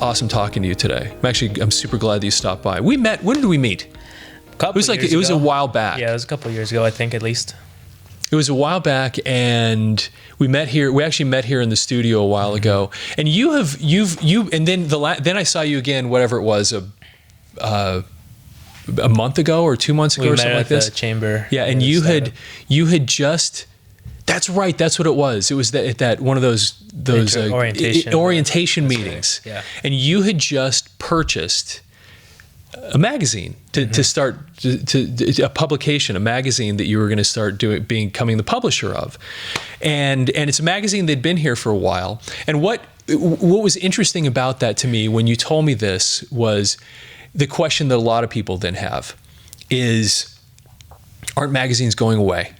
awesome talking to you today. I'm super glad that you stopped by. We met, when did we meet? It was a while back. Yeah, it was a couple of years ago, I think, at least. It was a while back, and we actually met here in the studio a while ago. And then I saw you again, whatever it was, a month ago or 2 months ago or something like this. The chamber. Yeah, and you had just, that's right, that's what it was. It was that one of those orientation meetings. Right. Yeah. And you had just purchased a magazine to start a publication, a magazine that you were going to start becoming the publisher of, and it's a magazine that'd been here for a while. And what was interesting about that to me when you told me this was the question that a lot of people then have is, aren't magazines going away?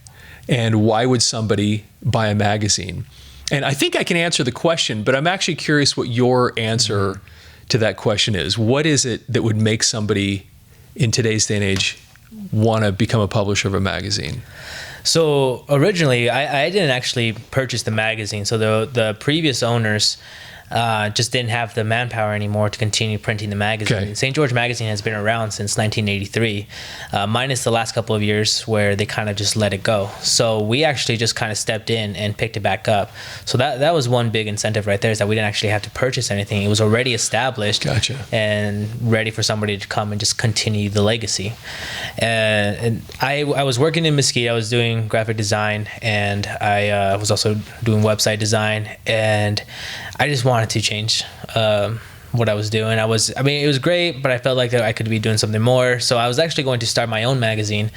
And why would somebody buy a magazine? And I think I can answer the question, but I'm actually curious what your answer to that question is. What is it that would make somebody in today's day and age want to become a publisher of a magazine? So originally, I didn't actually purchase the magazine. So the previous owners just didn't have the manpower anymore to continue printing the magazine. Okay. St. George Magazine has been around since 1983, minus the last couple of years where they kind of just let it go. So we actually just kind of stepped in and picked it back up. So that was one big incentive right there, is that we didn't actually have to purchase anything. It was already established. Gotcha. And ready for somebody to come and just continue the legacy. And I was working in Mesquite. I was doing graphic design, and I was also doing website design, and I just wanted to change what I was doing. It was great, but I felt like that I could be doing something more. So I was actually going to start my own magazine,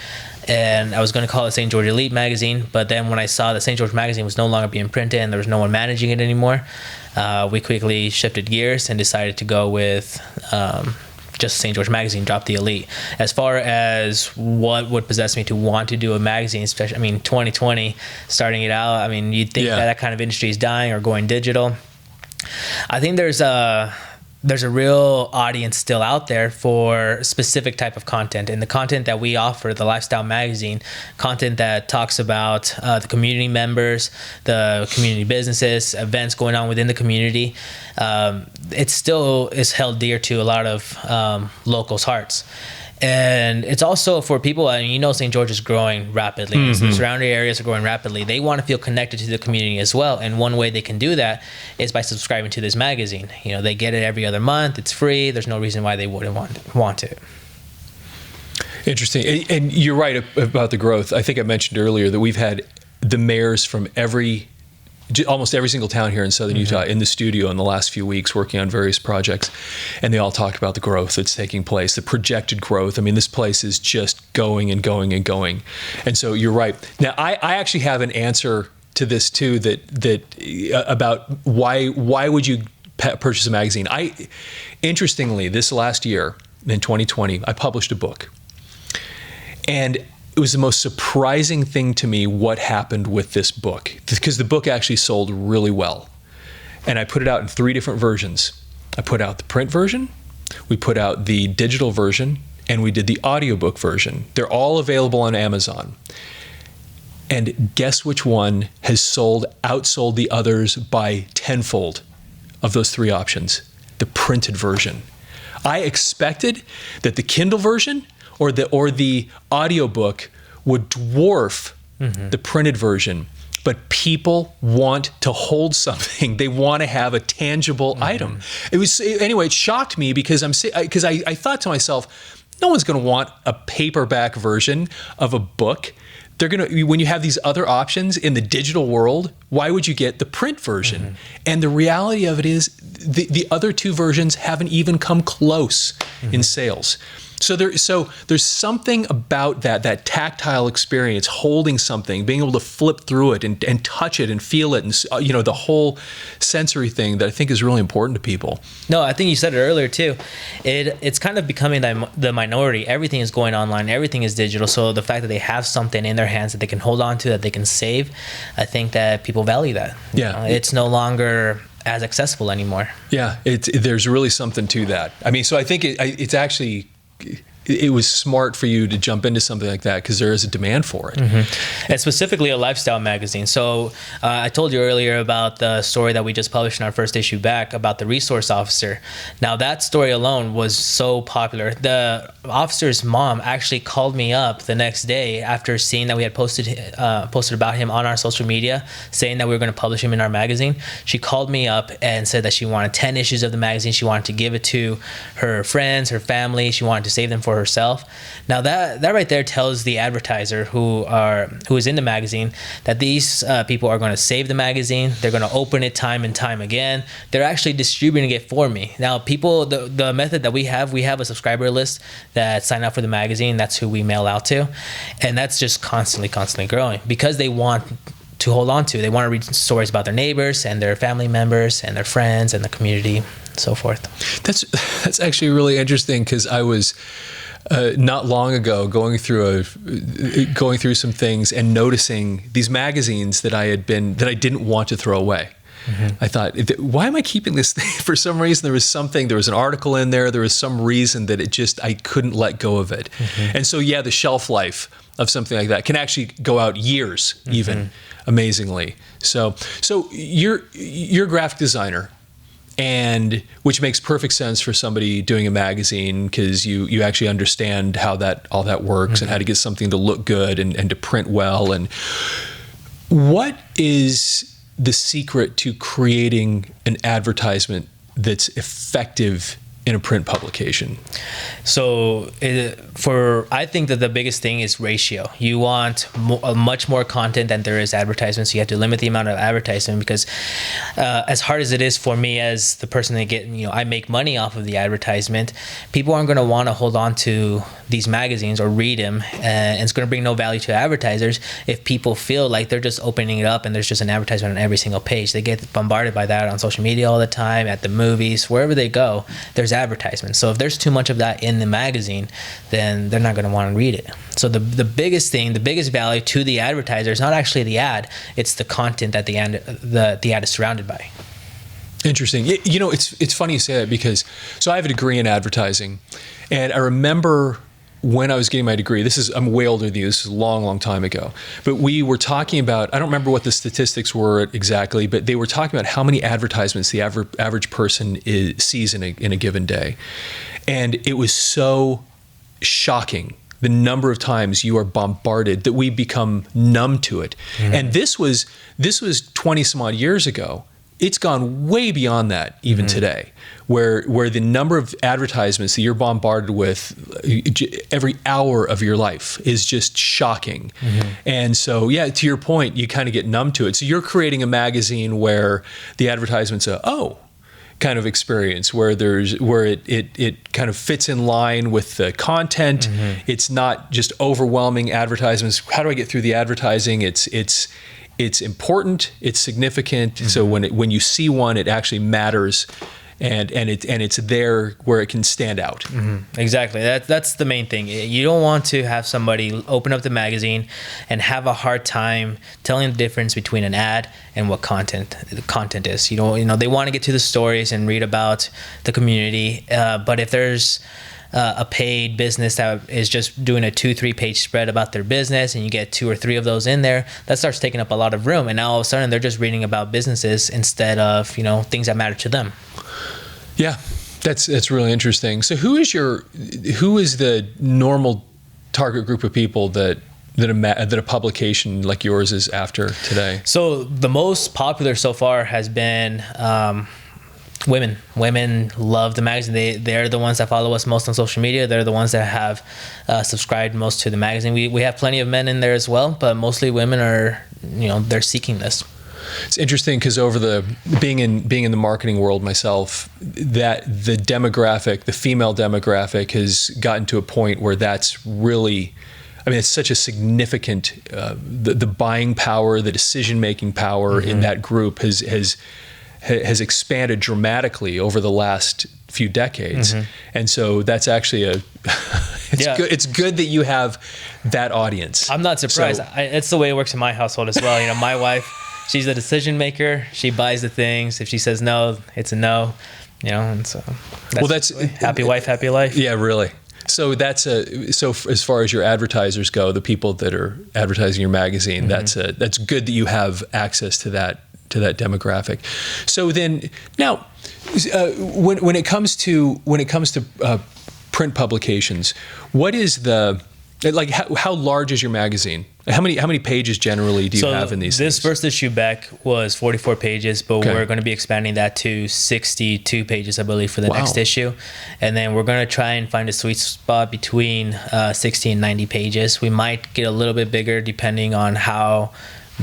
and I was going to call it St. George Elite Magazine. But then when I saw that St. George Magazine was no longer being printed and there was no one managing it anymore, we quickly shifted gears and decided to go with just St. George Magazine, drop the Elite. As far as what would possess me to want to do a magazine, especially, 2020, starting it out, you'd think that kind of industry is dying or going digital. I think there's a real audience still out there for a specific type of content, and the content that we offer, the Lifestyle Magazine, content that talks about the community members, the community businesses, events going on within the community. It still is held dear to a lot of locals' hearts. And it's also for people, St. George is growing rapidly. Mm-hmm. The surrounding areas are growing rapidly. They want to feel connected to the community as well. And one way they can do that is by subscribing to this magazine. They get it every other month. It's free. There's no reason why they wouldn't want it. Interesting. And you're right about the growth. I think I mentioned earlier that we've had the mayors from almost every single town here in Southern Utah in the studio in the last few weeks working on various projects. And they all talked about the growth that's taking place, the projected growth. This place is just going and going and going. And so you're right. Now, I actually have an answer to this too, that about why would you purchase a magazine? Interestingly, this last year in 2020, I published a book. And it was the most surprising thing to me what happened with this book, because the book actually sold really well. And I put it out in 3 different versions. I put out the print version, we put out the digital version, and we did the audiobook version. They're all available on Amazon. And guess which one has outsold the others by tenfold of those 3 options? The printed version. I expected that the Kindle version or the audiobook would dwarf the printed version, but people want to hold something. They want to have a tangible item. It shocked me because I thought to myself, no one's going to want a paperback version of a book. When you have these other options in the digital world, why would you get the print version? And the reality of it is the other 2 versions haven't even come close in sales. So there's something about that tactile experience, holding something, being able to flip through it and touch it and feel it, and the whole sensory thing that I think is really important to people. No, I think you said it earlier too. It's kind of becoming the minority. Everything is going online. Everything is digital. So the fact that they have something in their hands that they can hold on to, that they can save, I think that people value that. Yeah, it's no longer as accessible anymore. Yeah, there's really something to that. So I think it's actually it was smart for you to jump into something like that because there is a demand for it. And specifically a lifestyle magazine. So I told you earlier about the story that we just published in our first issue back about the resource officer. Now that story alone was so popular. The officer's mom actually called me up the next day after seeing that we had posted about him on our social media, saying that we were going to publish him in our magazine. She called me up and said that she wanted 10 issues of the magazine. She wanted to give it to her friends, her family. She wanted to save them for herself. Now that right there tells the advertiser who is in the magazine that these people are going to save the magazine. They're going to open it time and time again. They're actually distributing it for me. Now people, the method that we have a subscriber list that sign up for the magazine. That's who we mail out to, and that's just constantly growing because they want to hold on to. They want to read stories about their neighbors and their family members and their friends and the community, so forth. That's actually really interesting because I was not long ago going through some things and noticing these magazines that I didn't want to throw away. I thought, why am I keeping this thing? For some reason, there was an article in there. There was some reason that I couldn't let go of it. And so, yeah, the shelf life of something like that can actually go out years, even, amazingly. So you're a graphic designer, and which makes perfect sense for somebody doing a magazine because you actually understand how all that works and how to get something to look good and to print well. And what is the secret to creating an advertisement that's effective in a print publication? So I think that the biggest thing is ratio. You want much more content than there is advertisements. You have to limit the amount of advertisement because as hard as it is for me as the person that I make money off of the advertisement, people aren't going to want to hold on to these magazines or read them, and it's going to bring no value to advertisers if people feel like they're just opening it up and there's just an advertisement on every single page. They get bombarded by that on social media all the time, at the movies, wherever they go, there's advertisements. So if there's too much of that in the magazine, then they're not going to want to read it. So the biggest value to the advertiser is not actually the ad, it's the content that the ad is surrounded by. Interesting. It's funny you say that because I have a degree in advertising, and I remember when I was getting my degree, I'm way older than you, this is a long, long time ago, but we were talking about, I don't remember what the statistics were exactly, but they were talking about how many advertisements the average person sees in a given day. And it was so shocking, the number of times you are bombarded, that we become numb to it. And this was 20 some odd years ago. It's gone way beyond that even today, where the number of advertisements that you're bombarded with every hour of your life is just shocking. And so, yeah, to your point, you kind of get numb to it. So you're creating a magazine where the advertisements are, kind of experience where it kind of fits in line with the content. It's not just overwhelming advertisements. How do I get through the advertising? It's important, it's significant. So when you see one, it actually matters, and it's there where it can stand out. Exactly. That's the main thing. You don't want to have somebody open up the magazine and have a hard time telling the difference between an ad and what the content is. They want to get to the stories and read about the community, but if there's a paid business that is just doing a 2-3 page spread about their business, and you get 2 or 3 of those in there, that starts taking up a lot of room, and now all of a sudden they're just reading about businesses instead of things that matter to them. Yeah, that's really interesting. So who is the normal target group of people that a publication like yours is after today? So the most popular so far has been women. Women love the magazine. They're the ones that follow us most on social media. They're the ones that have subscribed most to the magazine. We have plenty of men in there as well, but mostly women are, they're seeking this. It's interesting because over being in the marketing world myself, that the female demographic has gotten to a point where that's really, it's such a significant, the buying power, the decision-making power in that group has expanded dramatically over the last few decades. And so that's actually it's good that you have that audience. I'm not surprised. It's the way it works in my household as well. My wife, she's the decision maker. She buys the things. If she says no, it's a no. And so that's happy wife, happy life. Yeah, really. So as far as your advertisers go, the people that are advertising your magazine, that's good that you have access to that demographic. So then now, when it comes to print publications, what is how large is your magazine? How many pages generally do you have in these this things? first issue back was 44 pages, but we're going to be expanding that to 62 pages, I believe, for the next issue. And then we're going to try and find a sweet spot between 60 and 90 pages. We might get a little bit bigger depending on how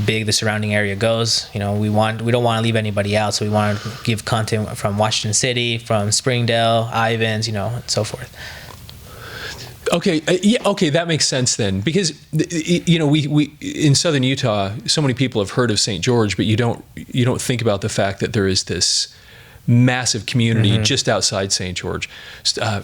big the surrounding area goes. We don't want to leave anybody out, so we want to give content from Washington City, from Springdale, Ivins, and so forth. Okay, that makes sense then, because we in southern Utah, so many people have heard of St. George, but you don't think about the fact that there is this massive community just outside St. George.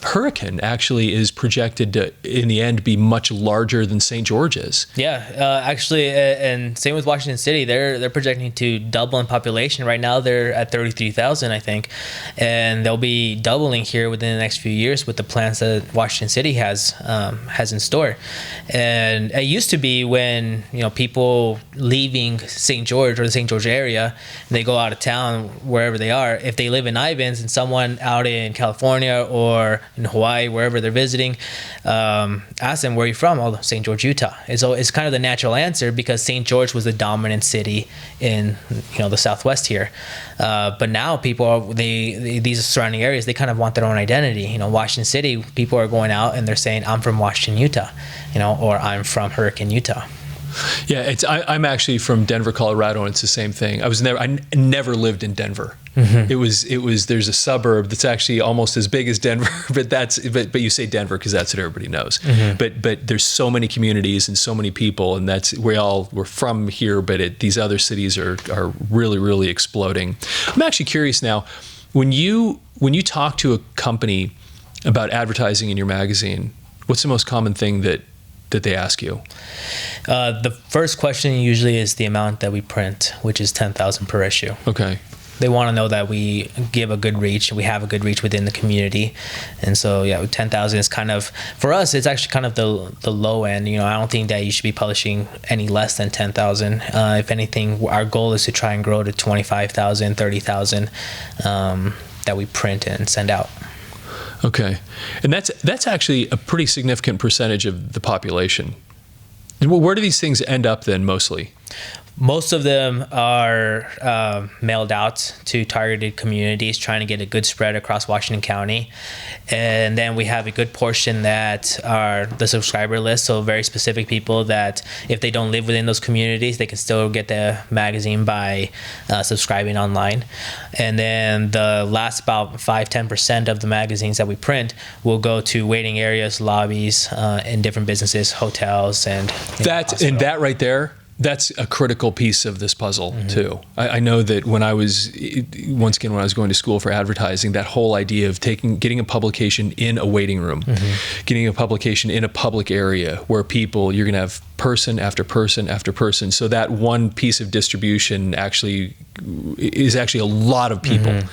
Hurricane actually is projected to, in the end, be much larger than St. George is. Yeah, actually, and same with Washington City. They're projecting to double in population. Right now, they're at 33,000, I think, and they'll be doubling here within the next few years with the plans that Washington City has in store. And it used to be when people leaving St. George or the St. George area, and they go out of town wherever they are. If they live in Ivins and someone out in California or in Hawaii, wherever they're visiting, ask them, where are you from? Oh, St. George, Utah. It's kind of the natural answer because St. George was the dominant city in the Southwest here. But now people these surrounding areas, they kind of want their own identity. Washington City, people are going out and they're saying, I'm from Washington, Utah, or I'm from Hurricane, Utah. Yeah, I'm actually from Denver, Colorado, and it's the same thing. I never lived in Denver. It was there's a suburb that's actually almost as big as Denver, but you say Denver because that's what everybody knows. But there's so many communities and so many people, and we're from here, but these other cities are really, really exploding. I'm actually curious now, when you talk to a company about advertising in your magazine, what's the most common thing that they ask you? The first question usually is the amount that we print, which is 10,000 per issue. Okay. They want to know that we give a good reach, we have a good reach within the community. And so, 10,000 is kind of, for us, it's actually kind of the low end. I don't think that you should be publishing any less than 10,000. If anything, our goal is to try and grow to 25,000, 30,000 that we print and send out. Okay. And that's actually a pretty significant percentage of the population. And where do these things end up then, mostly? Most of them are mailed out to targeted communities, trying to get a good spread across Washington County. And then we have a good portion that are the subscriber list, so very specific people that if they don't live within those communities, they can still get the magazine by subscribing online. And then the last about 5-10% of the magazines that we print will go to waiting areas, lobbies, in different businesses, hotels, and that right there, that's a critical piece of this puzzle too. I know that when I was going to school for advertising, that whole idea of getting a publication in a waiting room, getting a publication in a public area where you're going to have person after person after person. So that one piece of distribution is actually a lot of people. And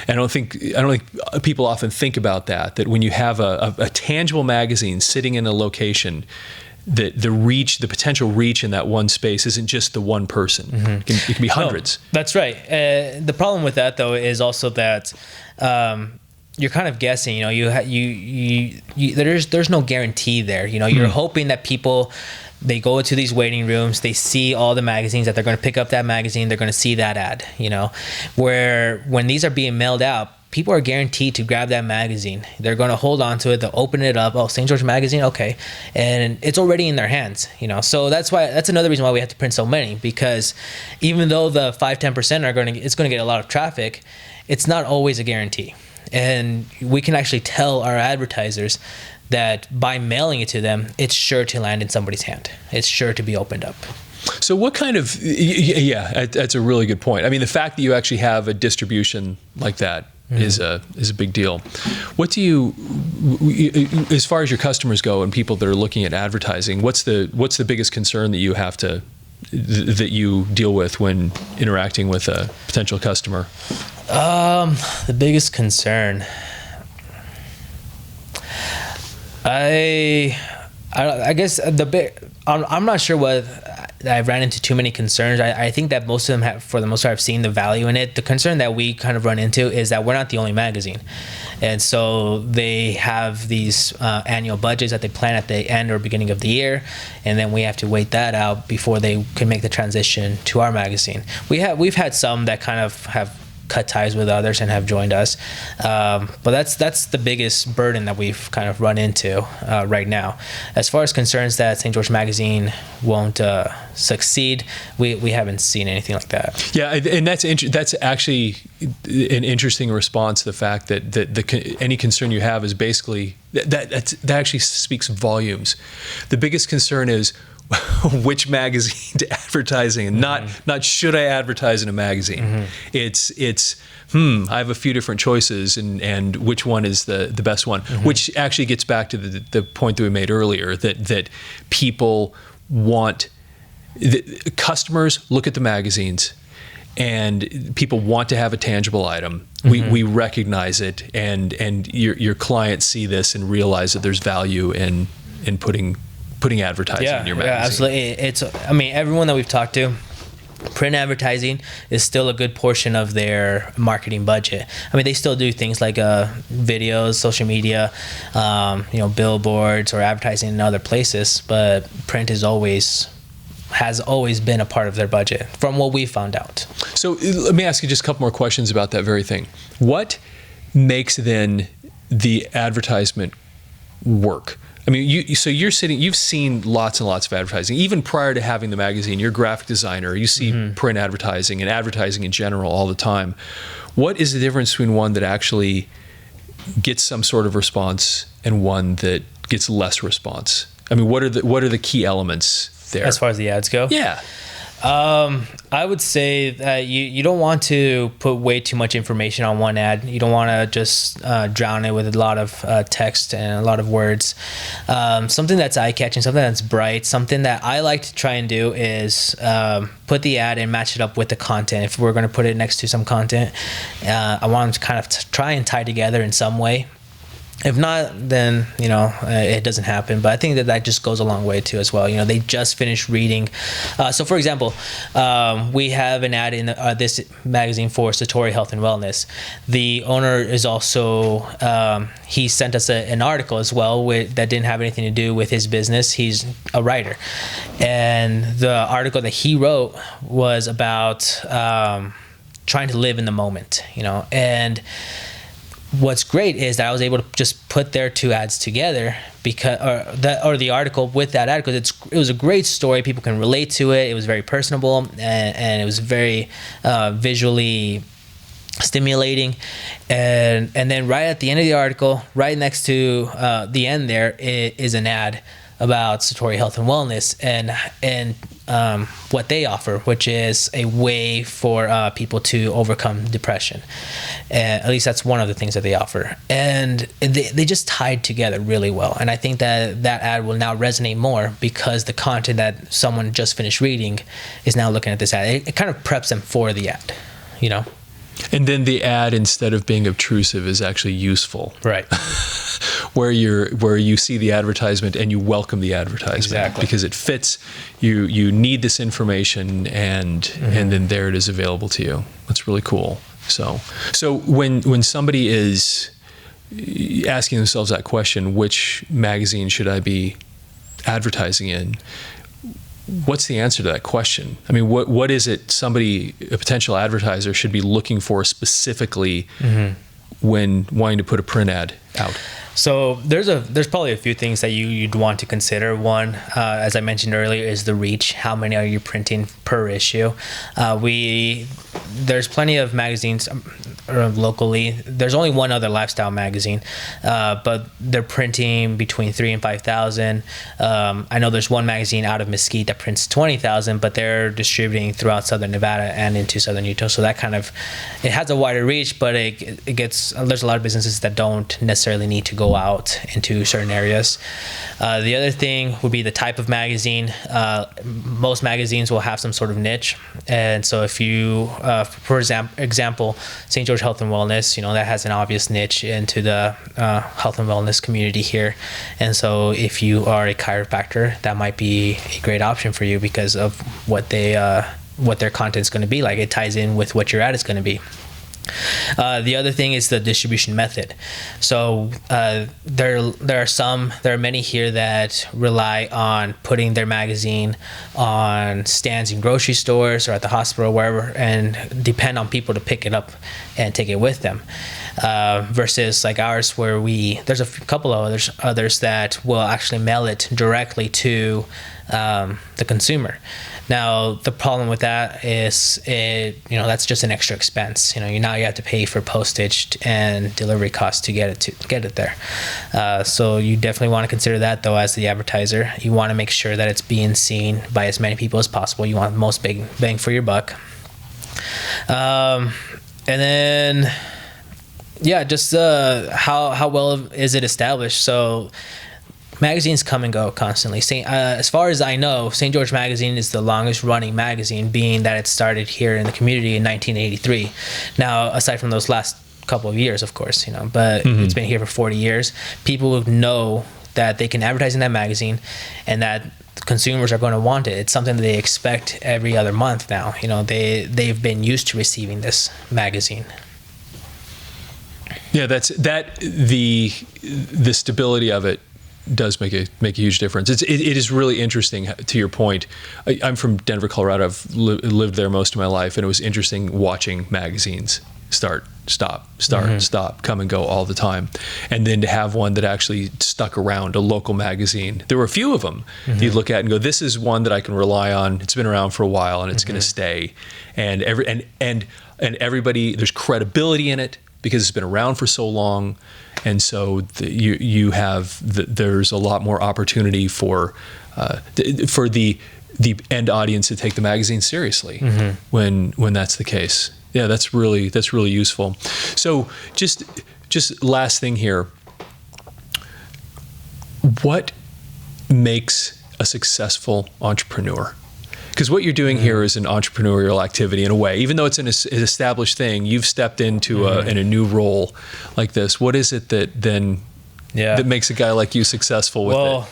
I don't think people often think about that when you have a tangible magazine sitting in a location, the potential reach in that one space isn't just the one person. It can be hundreds. Oh, that's right. The problem with that, though, is also that you're kind of guessing. There's no guarantee there. You're hoping that people, they go into these waiting rooms, they see all the magazines, that they're going to pick up that magazine, they're going to see that ad. Where when these are being mailed out, people are guaranteed to grab that magazine. They're going to hold on to it. They'll open it up. Oh, St. George magazine. Okay. And it's already in their hands, So that's another reason why we have to print so many, because even though the 5-10% it's going to get a lot of traffic, it's not always a guarantee. And we can actually tell our advertisers that by mailing it to them, it's sure to land in somebody's hand. It's sure to be opened up. So what kind of, that's a really good point. I mean, the fact that you actually have a distribution like that is a big deal. What do you, as far as your customers go and people that are looking at advertising, what's the biggest concern that you deal with when interacting with a potential customer? The biggest concern, I guess the big, I'm not sure what I've ran into too many concerns. I think that most of them have, for the most part, have seen the value in it. The concern that we kind of run into is that we're not the only magazine. And so they have these annual budgets that they plan at the end or beginning of the year, and then we have to wait that out before they can make the transition to our magazine. We've had some that kind of have cut ties with others and have joined us, but that's the biggest burden that we've kind of run into right now. As far as concerns that St. George Magazine won't succeed, we haven't seen anything like that. Yeah, and that's actually an interesting response to the fact that any concern you have is basically that actually speaks volumes. The biggest concern is which magazine to advertising, and not should I advertise in a magazine. It's I have a few different choices, and which one is the best one, which actually gets back to the point that we made earlier, that people want, customers look at the magazines and people want to have a tangible item. We recognize it, and your clients see this and realize that there's value in putting advertising in your magazine. Yeah, absolutely. I mean, everyone that we've talked to, print advertising is still a good portion of their marketing budget. I mean, they still do things like videos, social media, billboards, or advertising in other places, but print has always been a part of their budget, from what we found out. So let me ask you just a couple more questions about that very thing. What makes then the advertisement work? I mean, you've seen lots and lots of advertising. Even prior to having the magazine, you're a graphic designer. You see print advertising and advertising in general all the time. What is the difference between one that actually gets some sort of response and one that gets less response? I mean, what are the key elements there? As far as the ads go? Yeah. I would say that you don't want to put way too much information on one ad. You don't want to just drown it with a lot of text and a lot of words. Something that's eye-catching, something that's bright, something that I like to try and do is put the ad and match it up with the content. If we're going to put it next to some content, I want them to kind of try and tie together in some way. If not, then, it doesn't happen. But I think that just goes a long way too as well. They just finished reading. So for example, we have an ad in this magazine for Satori Health and Wellness. The owner is also, he sent us an article as well that didn't have anything to do with his business. He's a writer. And the article that he wrote was about trying to live in the moment, and what's great is that I was able to just put their two ads together or the article with that ad, because it was a great story. People can relate to it. It was very personable, and it was very visually stimulating. And then right at the end of the article, right next to the end there, is an ad about Satori Health and Wellness and what they offer, which is a way for people to overcome depression. At least that's one of the things that they offer. And they just tied together really well. And I think that ad will now resonate more because the content that someone just finished reading is now looking at this ad. It kind of preps them for the ad, And then the ad, instead of being obtrusive, is actually useful. Right. where you see the advertisement and you welcome the advertisement. Exactly. Because it fits. You need this information, and then there it is available to you. That's really cool. So when somebody is asking themselves that question, which magazine should I be advertising in? What's the answer to that question? I mean, what is it a potential advertiser should be looking for specifically when wanting to put a print ad out? So there's probably a few things that you'd want to consider. One, as I mentioned earlier, is the reach. How many are you printing per issue? There's plenty of magazines locally. There's only one other lifestyle magazine, but they're printing between 3,000 and 5,000. I know there's one magazine out of Mesquite that prints 20,000, but they're distributing throughout Southern Nevada and into Southern Utah. So that it has a wider reach, but there's a lot of businesses that don't necessarily need to go out into certain areas. The other thing would be the type of magazine. Most magazines will have some sort of niche, and so if you, for example, St. George Health and Wellness, that has an obvious niche into the health and wellness community here. And so if you are a chiropractor, that might be a great option for you because of what their content's going to be like. It ties in with what your ad is going to be. The other thing is the distribution method. So there are many here that rely on putting their magazine on stands in grocery stores or at the hospital, wherever, and depend on people to pick it up and take it with them. Versus like ours, where there's a couple of others that will actually mail it directly to the consumer. Now, the problem with that is that's just an extra expense. You have to pay for postage and delivery costs to get it there. So you definitely want to consider that, though, as the advertiser. You want to make sure that it's being seen by as many people as possible. You want the most bang for your buck. And then, just how well is it established? So magazines come and go constantly. As far as I know, St. George Magazine is the longest running magazine, being that it started here in the community in 1983. Now, aside from those last couple of years, of course, but it's been here for 40 years. People know that they can advertise in that magazine and that consumers are going to want it. It's something that they expect every other month now. They've been used to receiving this magazine. Yeah, the stability of it does make a huge difference. It is really interesting. To your point, I'm from Denver, Colorado. I've lived there most of my life, and it was interesting watching magazines start, stop, come and go all the time, and then to have one that actually stuck around, a local magazine. There were a few of them that you look at and go, "This is one that I can rely on. It's been around for a while, and it's going to stay." And everybody, there's credibility in it because it's been around for so long. And so there's a lot more opportunity for the end audience to take the magazine seriously when that's the case. Yeah, that's really useful. So just last thing here. What makes a successful entrepreneur? Because what you're doing here is an entrepreneurial activity in a way. Even though it's an established thing, you've stepped into in a new role like this. What is it that makes a guy like you successful with it?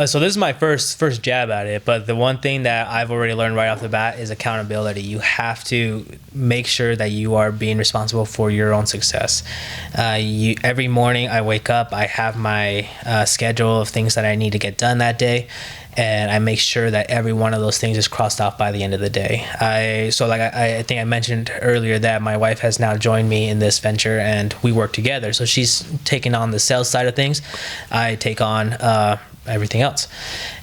So this is my first jab at it, but the one thing that I've already learned right off the bat is accountability. You have to make sure that you are being responsible for your own success. Every morning I wake up, I have my schedule of things that I need to get done that day, and I make sure that every one of those things is crossed off by the end of the day. I think I mentioned earlier that my wife has now joined me in this venture, and we work together. So she's taking on the sales side of things. I take on everything else.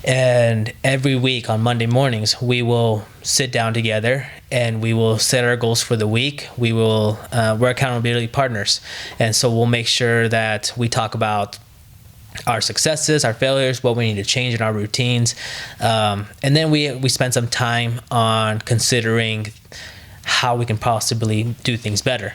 And every week on Monday mornings, we will sit down together and we will set our goals for the week. We're accountability partners. And so we'll make sure that we talk about our successes, our failures, what we need to change in our routines. And then we spend some time on considering how we can possibly do things better.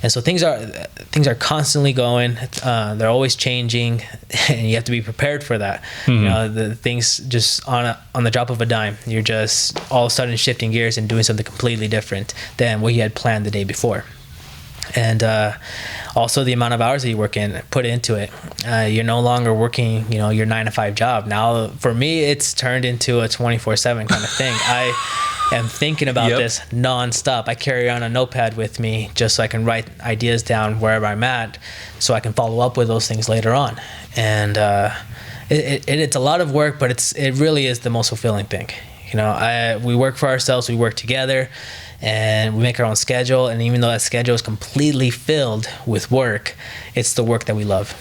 And so things are constantly going. They're always changing, and you have to be prepared for that. The things just on the drop of a dime, you're just all of a sudden shifting gears and doing something completely different than what you had planned the day before. And also the amount of hours that you put into it. You're no longer working, your 9-to-5 job. Now, for me, it's turned into a 24/7 kind of thing. I am thinking about this nonstop. I carry on a notepad with me just so I can write ideas down wherever I'm at, so I can follow up with those things later on. And it's a lot of work, but it really is the most fulfilling thing. We work for ourselves. We work together. And we make our own schedule, and even though that schedule is completely filled with work, it's the work that we love.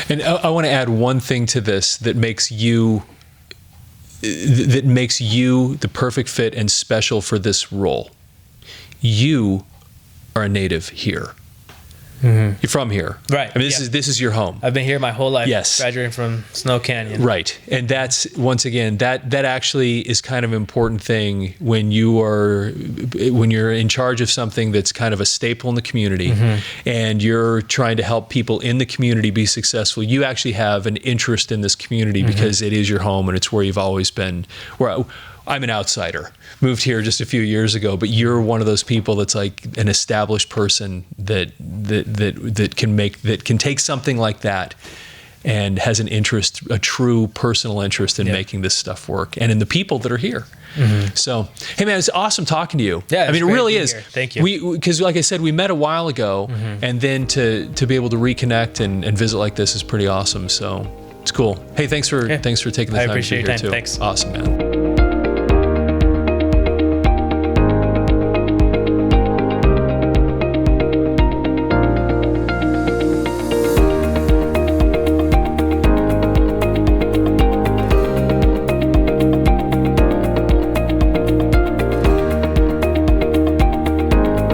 And I want to add one thing to this that makes you the perfect fit and special for this role. You are a native here. You're from here, right? I mean, this is your home. I've been here my whole life. Yes, graduating from Snow Canyon. Right, and that's once again that actually is kind of an important thing when you're in charge of something that's kind of a staple in the community, and you're trying to help people in the community be successful. You actually have an interest in this community because it is your home and it's where you've always been. I'm an outsider, moved here just a few years ago, but you're one of those people that's like an established person that can take something like that and has an interest, a true personal interest in making this stuff work and in the people that are here. So, hey man, it's awesome talking to you. Yeah, I mean, it really is. Here. Thank you. Because like I said, we met a while ago, and then to be able to reconnect and visit like this is pretty awesome. So it's cool. Hey, thanks for taking the time to be here too. Thanks. Awesome, man.